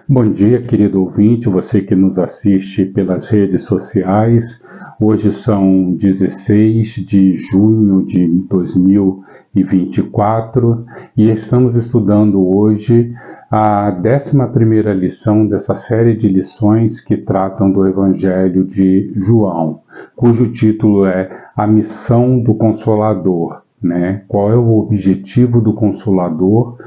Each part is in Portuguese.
Bom dia, querido ouvinte, você que nos assiste pelas redes sociais. Hoje são 16 de junho de 2024 e estamos estudando hoje a 11ª lição dessa série de lições que tratam do Evangelho de João, cujo título é A Missão do Consolador, né? Qual é o objetivo do Consolador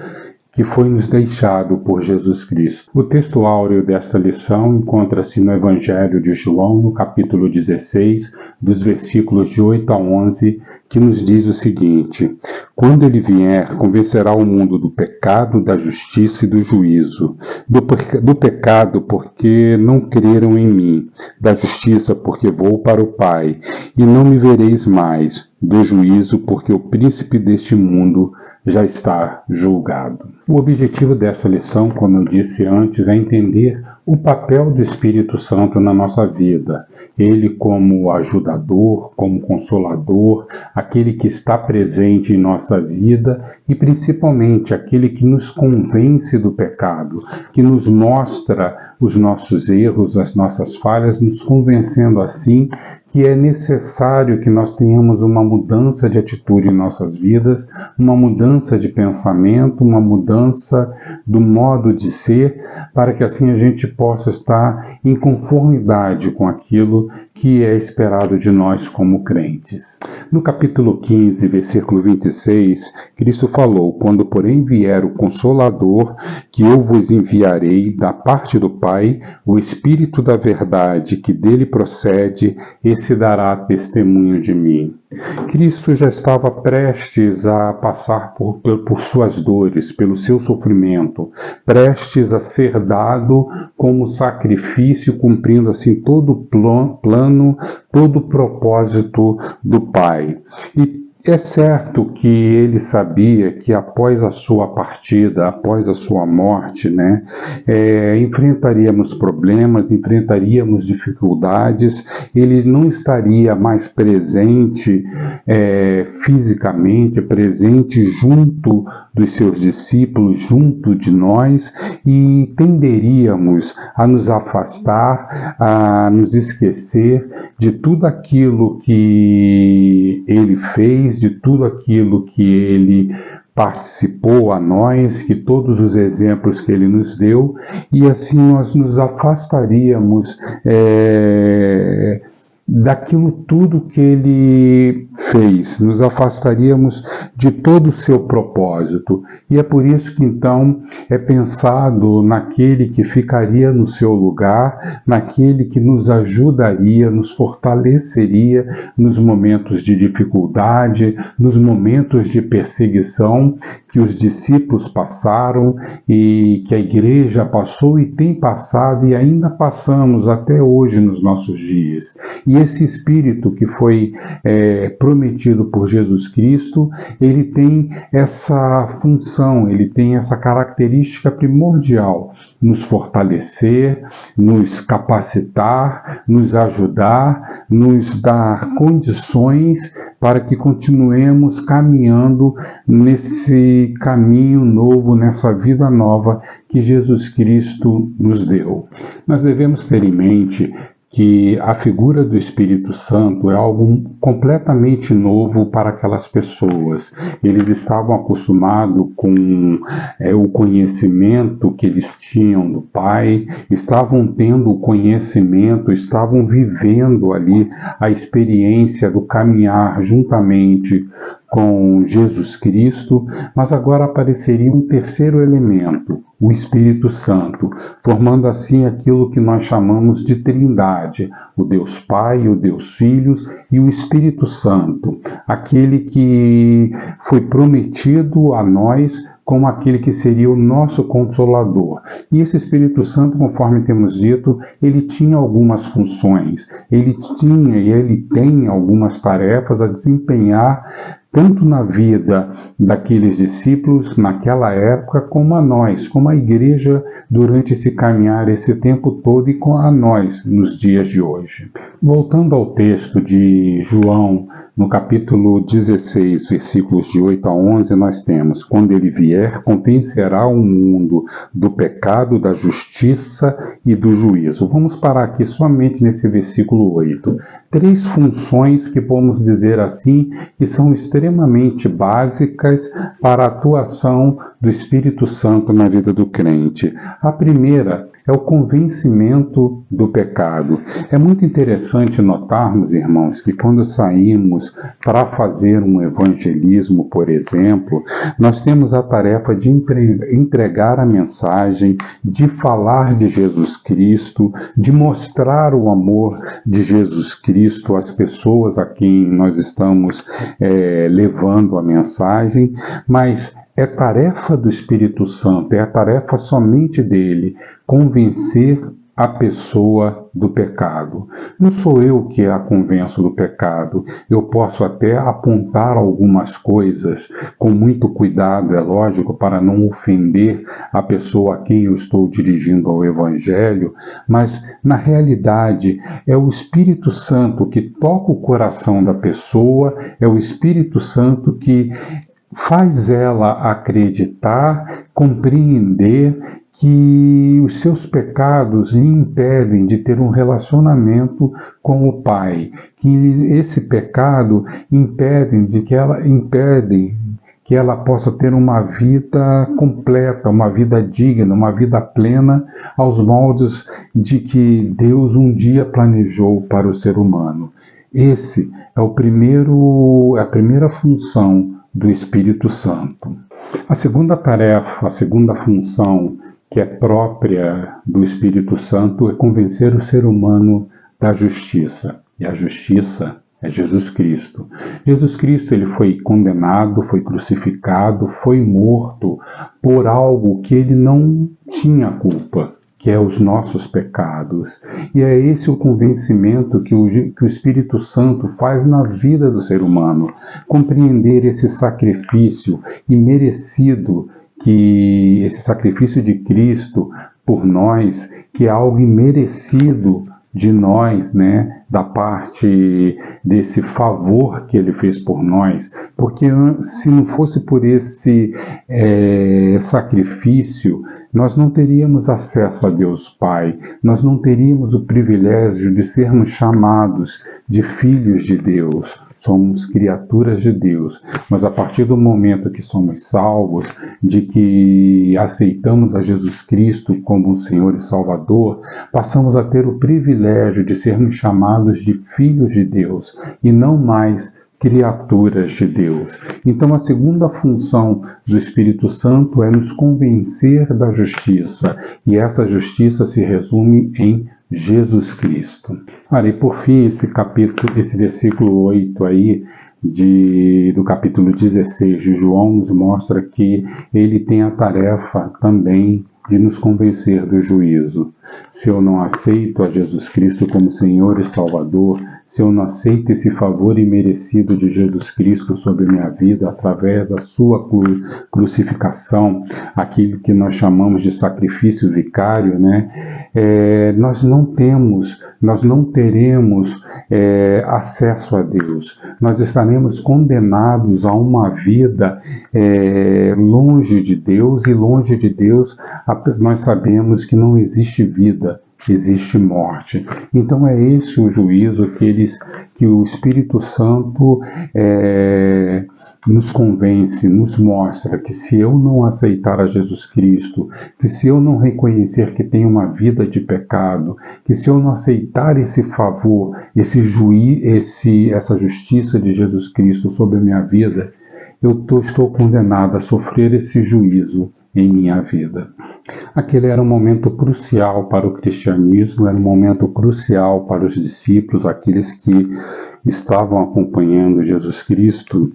que foi nos deixado por Jesus Cristo. O texto áureo desta lição encontra-se no Evangelho de João, no capítulo 16, dos versículos de 8 a 11, que nos diz o seguinte: Quando ele vier, convencerá o mundo do pecado, da justiça e do juízo. Do pecado, porque não creram em mim. Da justiça, porque vou para o Pai, e não me vereis mais. Do juízo, porque o príncipe deste mundo já está julgado. O objetivo dessa lição, como eu disse antes, é entender o papel do Espírito Santo na nossa vida. Ele como ajudador, como consolador, aquele que está presente em nossa vida e principalmente aquele que nos convence do pecado, que nos mostra os nossos erros, as nossas falhas, nos convencendo assim que é necessário que nós tenhamos uma mudança de atitude em nossas vidas, uma mudança de pensamento, uma mudança do modo de ser, para que assim a gente possa estar em conformidade com aquilo que é esperado de nós como crentes. No capítulo 15, versículo 26, Cristo falou: Quando, porém, vier o Consolador, que eu vos enviarei da parte do Pai, o Espírito da verdade que dele procede, esse dará testemunho de mim. Cristo já estava prestes a passar por suas dores, pelo seu sofrimento, prestes a ser dado como sacrifício, cumprindo assim todo o plano, todo o propósito do Pai. E é certo que ele sabia que após a sua partida, após a sua morte, enfrentaríamos problemas, enfrentaríamos dificuldades, ele não estaria mais presente fisicamente, presente junto dos seus discípulos, junto de nós, e tenderíamos a nos afastar, a nos esquecer de tudo aquilo que ele fez, de tudo aquilo que ele participou a nós, que todos os exemplos que ele nos deu, e assim nós nos afastaríamos daquilo tudo que ele fez, nos afastaríamos de todo o seu propósito. E é por isso que então é pensado naquele que ficaria no seu lugar, naquele que nos ajudaria, nos fortaleceria nos momentos de dificuldade, nos momentos de perseguição que os discípulos passaram e que a igreja passou e tem passado e ainda passamos até hoje nos nossos dias. E esse Espírito que foi prometido por Jesus Cristo, ele tem essa função, ele tem essa característica primordial: nos fortalecer, nos capacitar, nos ajudar, nos dar condições para que continuemos caminhando nesse caminho novo, nessa vida nova que Jesus Cristo nos deu. Nós devemos ter em mente que a figura do Espírito Santo é algo completamente novo para aquelas pessoas. Eles estavam acostumados com o conhecimento que eles tinham do Pai, estavam tendo o conhecimento, estavam vivendo ali a experiência do caminhar juntamente com Jesus Cristo, mas agora apareceria um terceiro elemento, o Espírito Santo, formando assim aquilo que nós chamamos de Trindade, o Deus Pai, o Deus Filho e o Espírito Santo, aquele que foi prometido a nós como aquele que seria o nosso Consolador. E esse Espírito Santo, conforme temos dito, ele tinha algumas funções, ele tinha e ele tem algumas tarefas a desempenhar tanto na vida daqueles discípulos naquela época, como a nós, como a igreja durante esse caminhar, esse tempo todo, e com a nós nos dias de hoje. Voltando ao texto de João, no capítulo 16, versículos de 8 a 11, nós temos: quando ele vier, convencerá o mundo do pecado, da justiça e do juízo. Vamos parar aqui somente nesse versículo 8. 3 funções que podemos dizer assim, que são extremamente básicas para a atuação do Espírito Santo na vida do crente. A primeira é o convencimento do pecado. É muito interessante notarmos, irmãos, que quando saímos para fazer um evangelismo, por exemplo, nós temos a tarefa de entregar a mensagem, de falar de Jesus Cristo, de mostrar o amor de Jesus Cristo às pessoas a quem nós estamos levando a mensagem, mas é tarefa do Espírito Santo, é a tarefa somente dele, convencer a pessoa do pecado. Não sou eu que a convenço do pecado. Eu posso até apontar algumas coisas com muito cuidado, é lógico, para não ofender a pessoa a quem eu estou dirigindo ao Evangelho, mas na realidade é o Espírito Santo que toca o coração da pessoa, é o Espírito Santo que faz ela acreditar, compreender que os seus pecados lhe impedem de ter um relacionamento com o Pai, que esse pecado impede que ela possa ter uma vida completa, uma vida digna, uma vida plena aos moldes de que Deus um dia planejou para o ser humano. Esse é a primeira função do Espírito Santo. A segunda tarefa, a segunda função que é própria do Espírito Santo é convencer o ser humano da justiça. E a justiça é Jesus Cristo. Jesus Cristo, ele foi condenado, foi crucificado, foi morto por algo que ele não tinha culpa, que é os nossos pecados. E é esse o convencimento que o Espírito Santo faz na vida do ser humano. Compreender esse sacrifício imerecido, que esse sacrifício de Cristo por nós, que é algo imerecido de nós, né, da parte desse favor que ele fez por nós, porque se não fosse por esse sacrifício, nós não teríamos acesso a Deus Pai, nós não teríamos o privilégio de sermos chamados de filhos de Deus. Somos criaturas de Deus, mas a partir do momento que somos salvos, de que aceitamos a Jesus Cristo como Senhor e Salvador, passamos a ter o privilégio de sermos chamados de filhos de Deus e não mais criaturas de Deus. Então, a segunda função do Espírito Santo é nos convencer da justiça, e essa justiça se resume em Jesus Cristo. E por fim, esse versículo 8 aí, do capítulo 16 de João, nos mostra que ele tem a tarefa também de nos convencer do juízo. Se eu não aceito a Jesus Cristo como Senhor e Salvador, se eu não aceito esse favor imerecido de Jesus Cristo sobre minha vida através da sua crucificação, aquilo que nós chamamos de sacrifício vicário, né? Nós não teremos acesso a Deus. Nós estaremos condenados a uma vida longe de Deus, e longe de Deus nós sabemos que não existe vida, existe morte. Então é esse o juízo que o Espírito Santo nos convence, nos mostra que se eu não aceitar a Jesus Cristo, que se eu não reconhecer que tenho uma vida de pecado, que se eu não aceitar esse favor, essa justiça de Jesus Cristo sobre a minha vida, eu estou condenado a sofrer esse juízo em minha vida. Aquele era um momento crucial para o cristianismo, era um momento crucial para os discípulos, aqueles que estavam acompanhando Jesus Cristo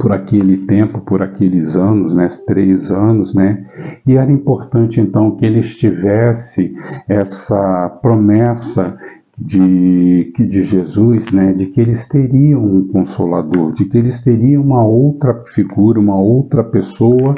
por aquele tempo, por aqueles anos, né, 3 anos, né, e era importante então que eles tivessem essa promessa de Jesus, né, de que eles teriam um consolador, de que eles teriam uma outra figura, uma outra pessoa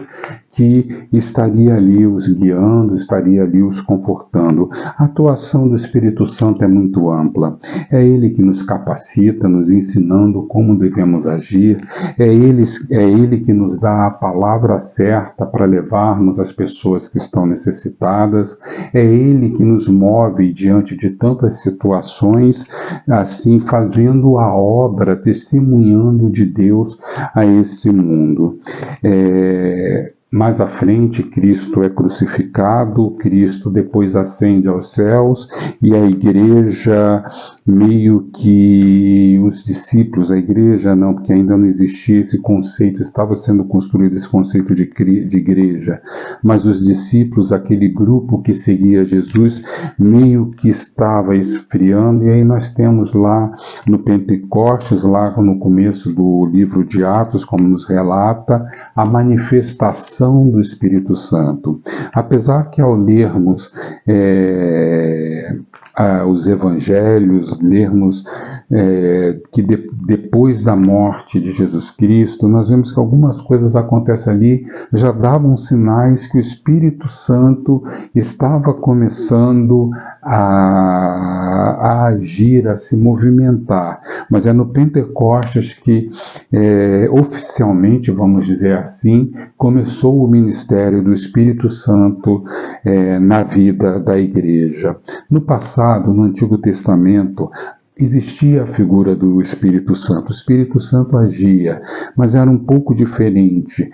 que estaria ali os guiando, estaria ali os confortando. A atuação do Espírito Santo é muito ampla. É Ele que nos capacita, nos ensinando como devemos agir. É Ele que nos dá a palavra certa para levarmos as pessoas que estão necessitadas. É Ele que nos move diante de tantas situações, assim, fazendo a obra, testemunhando de Deus a esse mundo. Mais à frente, Cristo é crucificado, Cristo depois ascende aos céus e a igreja, meio que os discípulos, a igreja não, porque ainda não existia esse conceito, estava sendo construído esse conceito de igreja, mas os discípulos, aquele grupo que seguia Jesus, meio que estava esfriando, e aí nós temos lá no Pentecostes, lá no começo do livro de Atos, como nos relata, a manifestação do Espírito Santo. Apesar que ao lermos os evangelhos, lermos que depois da morte de Jesus Cristo, nós vemos que algumas coisas acontecem ali, já davam sinais que o Espírito Santo estava começando a agir, a se movimentar. Mas é no Pentecostes que oficialmente, vamos dizer assim, começou o ministério do Espírito Santo na vida da igreja. No passado, no Antigo Testamento, existia a figura do Espírito Santo. O Espírito Santo agia, mas era um pouco diferente.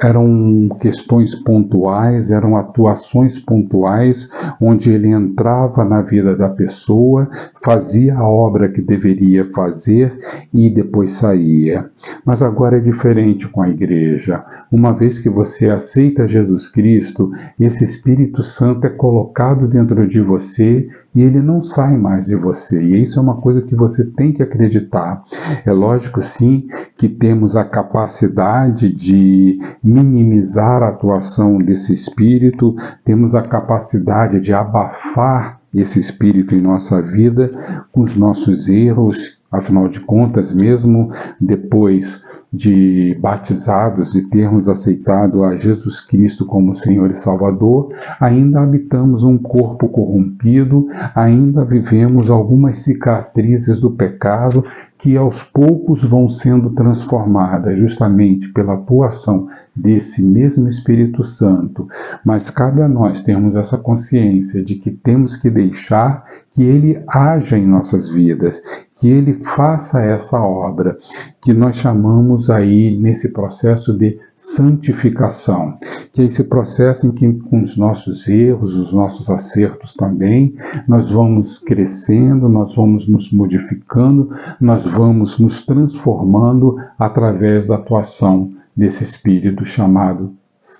Eram questões pontuais, eram atuações pontuais, onde ele entrava na vida da pessoa, fazia a obra que deveria fazer e depois saía. Mas agora é diferente com a igreja. Uma vez que você aceita Jesus Cristo, esse Espírito Santo é colocado dentro de você e ele não sai mais de você. E isso é uma coisa que você tem que acreditar. É lógico, sim, que temos a capacidade de minimizar a atuação desse Espírito, temos a capacidade de abafar esse Espírito em nossa vida com os nossos erros. Afinal de contas, mesmo depois de batizados e termos aceitado a Jesus Cristo como Senhor e Salvador, ainda habitamos um corpo corrompido, ainda vivemos algumas cicatrizes do pecado que aos poucos vão sendo transformadas justamente pela atuação desse mesmo Espírito Santo. Mas cabe a nós termos essa consciência de que temos que deixar que Ele haja em nossas vidas, que Ele faça essa obra, que nós chamamos aí nesse processo de santificação, que é esse processo em que com os nossos erros, os nossos acertos também, nós vamos crescendo, nós vamos nos modificando, nós vamos nos transformando através da atuação desse Espírito chamado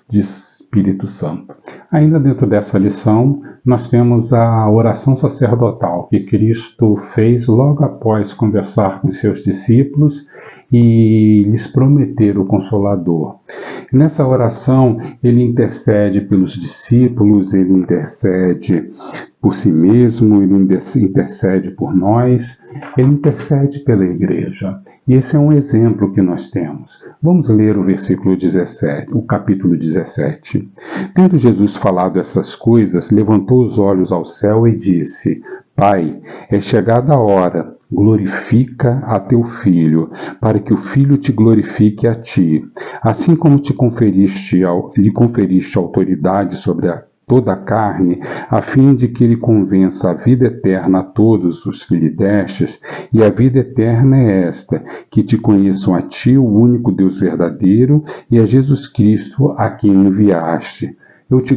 de Espírito Santo. Ainda dentro dessa lição, nós temos a oração sacerdotal que Cristo fez logo após conversar com seus discípulos e lhes prometer o Consolador. Nessa oração, ele intercede pelos discípulos, ele intercede por si mesmo, ele intercede por nós, ele intercede pela igreja. E esse é um exemplo que nós temos. Vamos ler o versículo 17, o capítulo 17. Tendo Jesus falado essas coisas, levantou os olhos ao céu e disse: Pai, é chegada a hora, glorifica a teu Filho, para que o Filho te glorifique a ti. Assim como lhe conferiste autoridade sobre toda a carne, a fim de que ele convença a vida eterna a todos os que lhe destes, e a vida eterna é esta, que te conheçam a ti, o único Deus verdadeiro, e a Jesus Cristo, a quem enviaste. Eu te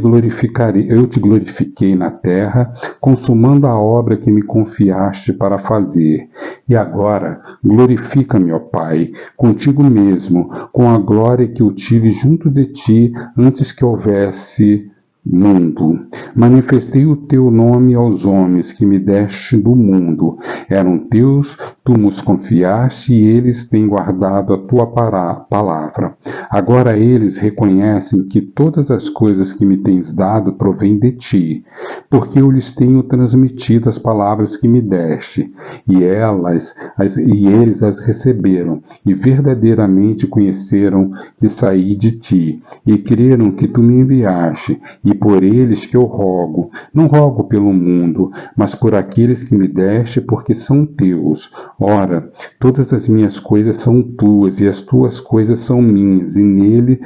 glorifiquei na terra, consumando a obra que me confiaste para fazer. E agora, glorifica-me, ó Pai, contigo mesmo, com a glória que eu tive junto de ti antes que houvesse mundo. Manifestei o teu nome aos homens que me deste do mundo. Eram teus, tu nos confiaste e eles têm guardado a tua palavra. Agora eles reconhecem que todas as coisas que me tens dado provêm de ti, porque eu lhes tenho transmitido as palavras que me deste, e eles as receberam, e verdadeiramente conheceram que saí de ti, e creram que tu me enviaste, e por eles que eu rogo. Não rogo pelo mundo, mas por aqueles que me deste, porque são teus. Ora, todas as minhas coisas são tuas, e as tuas coisas são minhas, e neles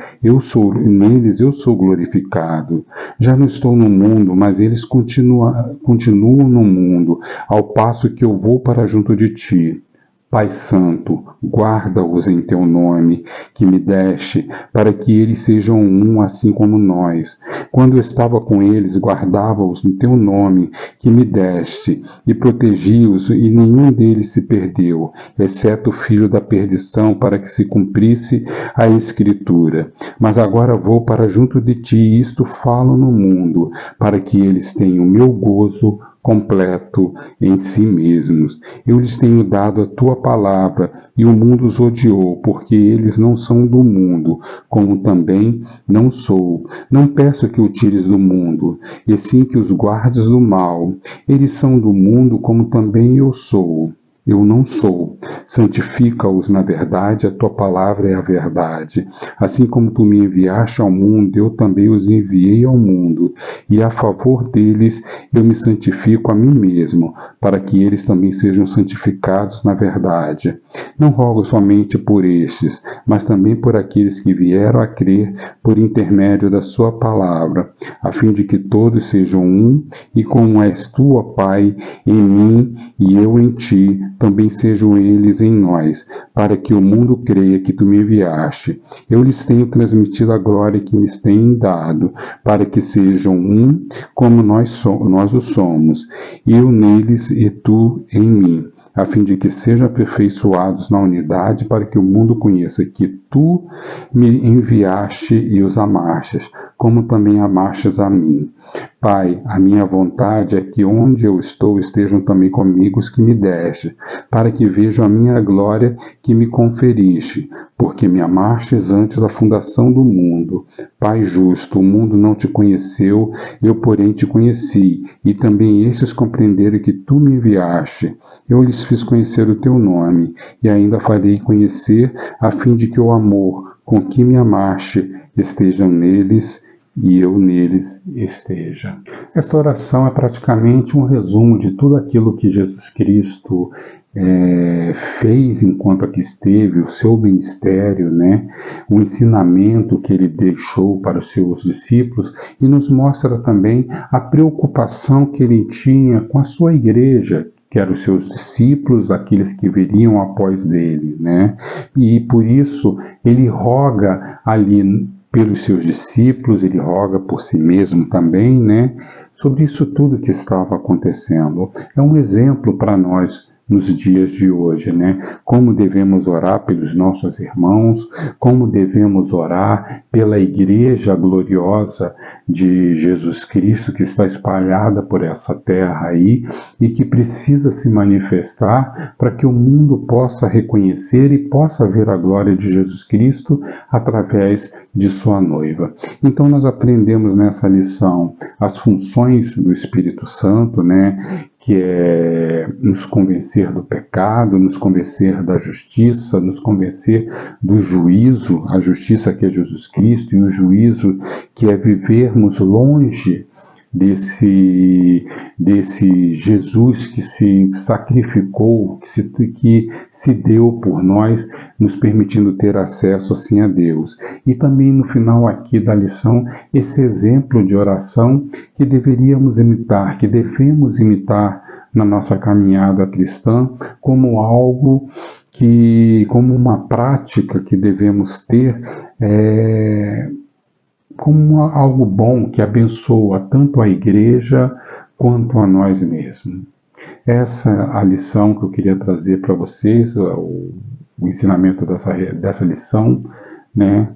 eu sou glorificado. Já não estou no mundo, mas eles continuam no mundo, ao passo que eu vou para junto de ti. Pai Santo, guarda-os em teu nome, que me deste, para que eles sejam um, assim como nós. Quando eu estava com eles, guardava-os no teu nome, que me deste, e protegi-os, e nenhum deles se perdeu, exceto o filho da perdição, para que se cumprisse a Escritura. Mas agora vou para junto de ti, e isto falo no mundo, para que eles tenham o meu gozo completo em si mesmos. Eu lhes tenho dado a tua palavra, e o mundo os odiou, porque eles não são do mundo, como também não sou. Não peço que o tires do mundo, e sim que os guardes do mal. Eles são do mundo, como também eu sou. Eu não sou. Santifica-os na verdade, a tua palavra é a verdade. Assim como tu me enviaste ao mundo, eu também os enviei ao mundo. E a favor deles eu me santifico a mim mesmo, para que eles também sejam santificados na verdade. Não rogo somente por estes, mas também por aqueles que vieram a crer por intermédio da sua palavra, a fim de que todos sejam um, e como és tu, ó Pai, em mim e eu em ti, também sejam eles em nós, para que o mundo creia que tu me enviaste. Eu lhes tenho transmitido a glória que lhes têm dado, para que sejam um, como nós o somos, eu neles e tu em mim, a fim de que sejam aperfeiçoados na unidade, para que o mundo conheça que tu me enviaste e os amastes, como também amastes a mim. Pai, a minha vontade é que onde eu estou estejam também comigo os que me deste, para que vejam a minha glória que me conferiste, porque me amastes antes da fundação do mundo. Pai justo, o mundo não te conheceu, eu porém te conheci, e também estes compreenderam que tu me enviaste. Eu lhes fiz conhecer o teu nome, e ainda farei conhecer, a fim de que o amor com que me amaste esteja neles, e eu neles esteja. Esta oração é praticamente um resumo de tudo aquilo que Jesus Cristo fez enquanto aqui esteve, o seu ministério, né? O ensinamento que ele deixou para os seus discípulos, e nos mostra também a preocupação que ele tinha com a sua igreja, que eram os seus discípulos, aqueles que viriam após dele, né? E por isso ele roga ali pelos seus discípulos, ele roga por si mesmo também, né? Sobre isso tudo que estava acontecendo. É um exemplo para nós nos dias de hoje, né? Como devemos orar pelos nossos irmãos, como devemos orar pela igreja gloriosa de Jesus Cristo que está espalhada por essa terra aí e que precisa se manifestar para que o mundo possa reconhecer e possa ver a glória de Jesus Cristo através de sua noiva. Então nós aprendemos nessa lição as funções do Espírito Santo, né? Que é nos convencer do pecado, nos convencer da justiça, nos convencer do juízo, a justiça que é Jesus Cristo e o juízo que é vivermos longe desse Jesus que se sacrificou, que se deu por nós, nos permitindo ter acesso assim a Deus. E também no final aqui da lição, esse exemplo de oração que deveríamos imitar, que devemos imitar na nossa caminhada cristã, como algo como uma prática que devemos ter, como algo bom que abençoa tanto a igreja quanto a nós mesmos. Essa é a lição que eu queria trazer para vocês, o ensinamento dessa lição, né?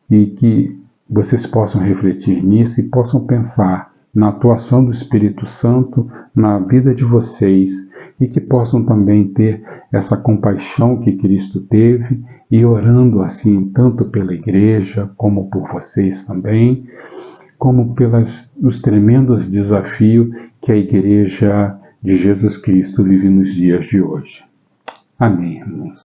E que vocês possam refletir nisso e possam pensar na atuação do Espírito Santo na vida de vocês e que possam também ter essa compaixão que Cristo teve e orando assim tanto pela igreja, como por vocês também, como pelos tremendos desafios que a Igreja de Jesus Cristo vive nos dias de hoje. Amém, irmãos.